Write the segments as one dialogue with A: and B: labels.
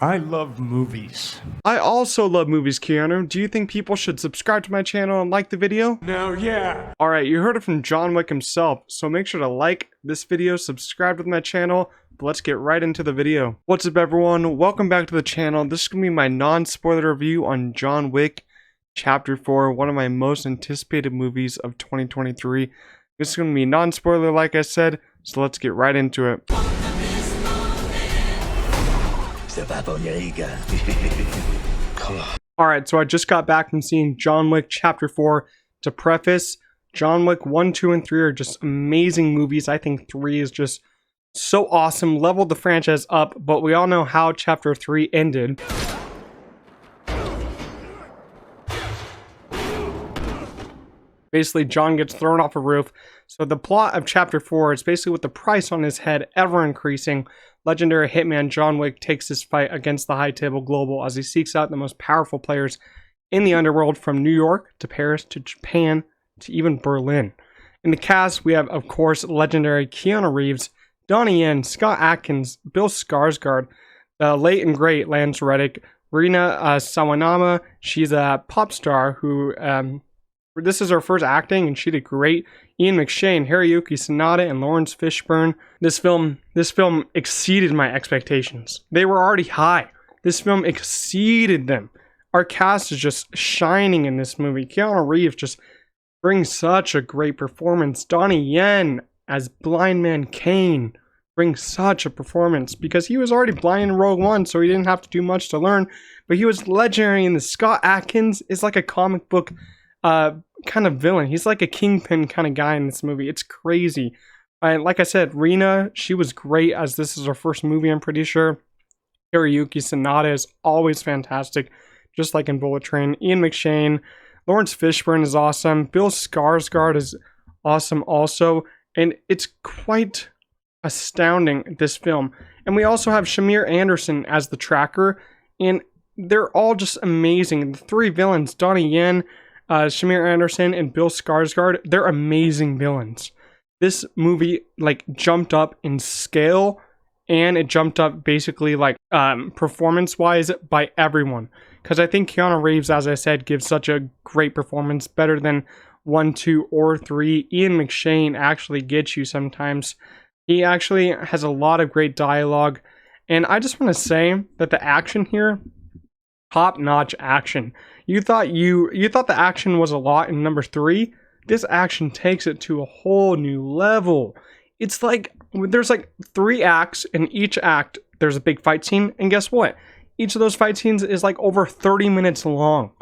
A: I love movies.
B: I also love movies, Keanu. Do you think people should subscribe to my channel and like the video?
A: No, yeah.
B: Alright, you heard it from John Wick himself, so make sure to like this video, subscribe to my channel, but let's get right into the video. What's up everyone, welcome back to the channel. This is going to be my non-spoiler review on John Wick Chapter 4, one of my most anticipated movies of 2023. This is going to be non-spoiler like I said, so let's get right into it. Alright, so I just got back from seeing John Wick Chapter 4. To preface, John Wick 1, 2, and 3 are just amazing movies. I think 3 is just so awesome, leveled the franchise up, but we all know how Chapter 3 ended. Basically, John gets thrown off a roof. So the plot of Chapter 4 is basically with the price on his head ever increasing. Legendary hitman John Wick takes his fight against the High Table Global as he seeks out the most powerful players in the underworld, from New York to Paris to Japan to even Berlin. In the cast, we have, of course, legendary Keanu Reeves, Donnie, Scott Adkins, Bill Skarsgård, the late and great Lance Reddick, Rina Sawayama. She's a pop star who this is her first acting, and she did great. Ian McShane, Hiroyuki Sanada, and Lawrence Fishburne. This film exceeded my expectations. They were already high. This film exceeded them. Our cast is just shining in this movie. Keanu Reeves just brings such a great performance. Donnie Yen as Blind Man Kane brings such a performance because he was already blind in Rogue One, so he didn't have to do much to learn. But he was legendary in this. Scott Adkins is like a comic book kind of villain. He's like a kingpin kind of guy in this movie. It's crazy. Like I said, Rina, she was great, as this is her first movie, I'm pretty sure. Hiroyuki Sanada is always fantastic, just like in Bullet Train. Ian McShane, Lawrence Fishburne is awesome. Bill Skarsgård is awesome also. And it's quite astounding, this film. And we also have Shamir Anderson as the tracker. And they're all just amazing. The three villains, Donnie Yen, Shamir Anderson, and Bill Skarsgård, they're amazing villains. This movie jumped up in scale, and it jumped up basically performance-wise by everyone. Because I think Keanu Reeves, as I said, gives such a great performance, better than 1, 2, or 3. Ian McShane actually gets you sometimes. He actually has a lot of great dialogue, and I just want to say that the action here, top-notch action. You thought the action was a lot in number 3. This action takes it to a whole new level. It's like there's 3 acts, and each act there's a big fight scene, and guess what? Each of those fight scenes is over 30 minutes long.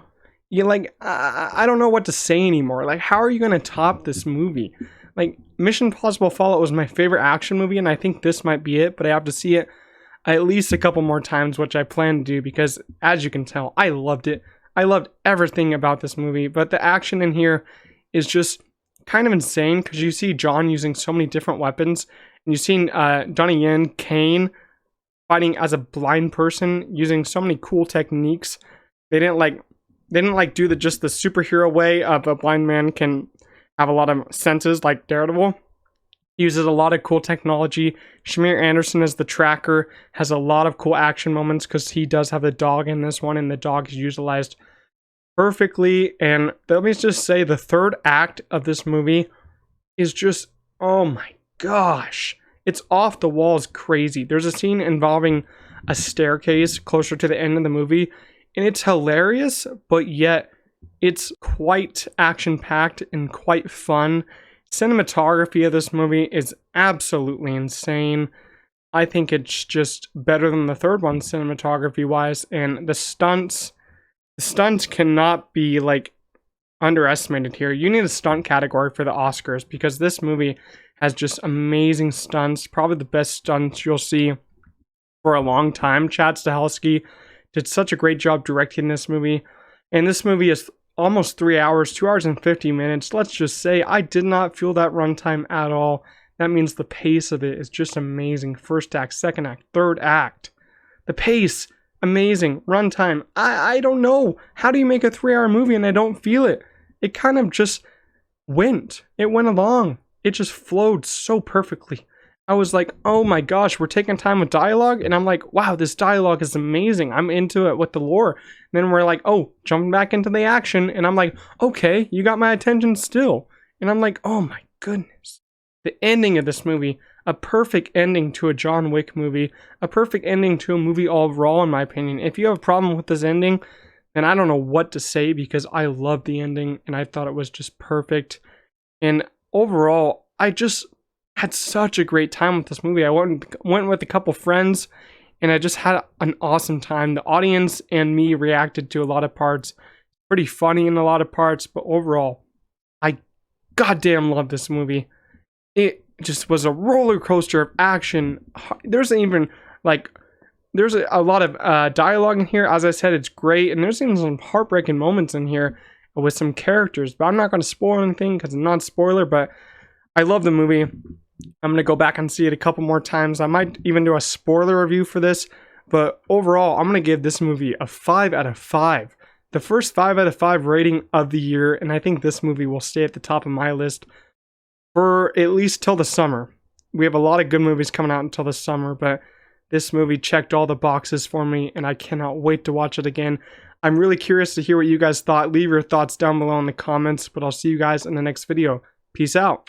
B: I don't know what to say anymore. How are you gonna top this movie? Mission Impossible Fallout was my favorite action movie, and I think this might be it, but I have to see it at least a couple more times, which I plan to do, because as you can tell, I loved it. I loved everything about this movie, but the action in here is just kind of insane, because you see John using so many different weapons, and you've seen Donnie Yen, Kane, fighting as a blind person, using so many cool techniques. They didn't do just the superhero way of a blind man can have a lot of senses like Daredevil. He uses a lot of cool technology. Shamir Anderson as the tracker has a lot of cool action moments, because he does have the dog in this one, and the dog is utilized perfectly. And let me just say, the third act of this movie is just, oh my gosh, it's off the walls crazy. There's a scene involving a staircase closer to the end of the movie, and it's hilarious, but yet it's quite action-packed and quite fun. Cinematography of this movie is absolutely insane. I think it's just better than the third one cinematography-wise, and the stunts cannot be underestimated here. You need a stunt category for the Oscars, because this movie has just amazing stunts, probably the best stunts you'll see for a long time. Chad Stahelski did such a great job directing this movie, and this movie is almost 3 hours, 2 hours and 50 minutes. Let's just say I did not feel that runtime at all. That means the pace of it is just amazing. First act, second act, third act. The pace, amazing. Runtime, I don't know. How do you make a 3-hour movie and I don't feel it? It kind of just went. It went along. It just flowed so perfectly. I was like, oh my gosh, we're taking time with dialogue, and I'm like, wow, this dialogue is amazing. I'm into it with the lore. And then we're like, oh, jumping back into the action, and I'm like, okay, you got my attention still. And I'm like, oh my goodness. The ending of this movie, a perfect ending to a John Wick movie, a perfect ending to a movie overall, in my opinion. If you have a problem with this ending, then I don't know what to say, because I love the ending, and I thought it was just perfect. And overall, I just had such a great time with this movie. I went with a couple friends, and I just had an awesome time. The audience and me reacted to a lot of parts. Pretty funny in a lot of parts, but overall, I goddamn love this movie. It just was a roller coaster of action. There's even there's a lot of dialogue in here. As I said, it's great, and there's even some heartbreaking moments in here with some characters. But I'm not going to spoil anything because it's not a spoiler. But I love the movie. I'm going to go back and see it a couple more times. I might even do a spoiler review for this. But overall, I'm going to give this movie a 5 out of 5. The first 5 out of 5 rating of the year. And I think this movie will stay at the top of my list for at least till the summer. We have a lot of good movies coming out until the summer. But this movie checked all the boxes for me. And I cannot wait to watch it again. I'm really curious to hear what you guys thought. Leave your thoughts down below in the comments. But I'll see you guys in the next video. Peace out.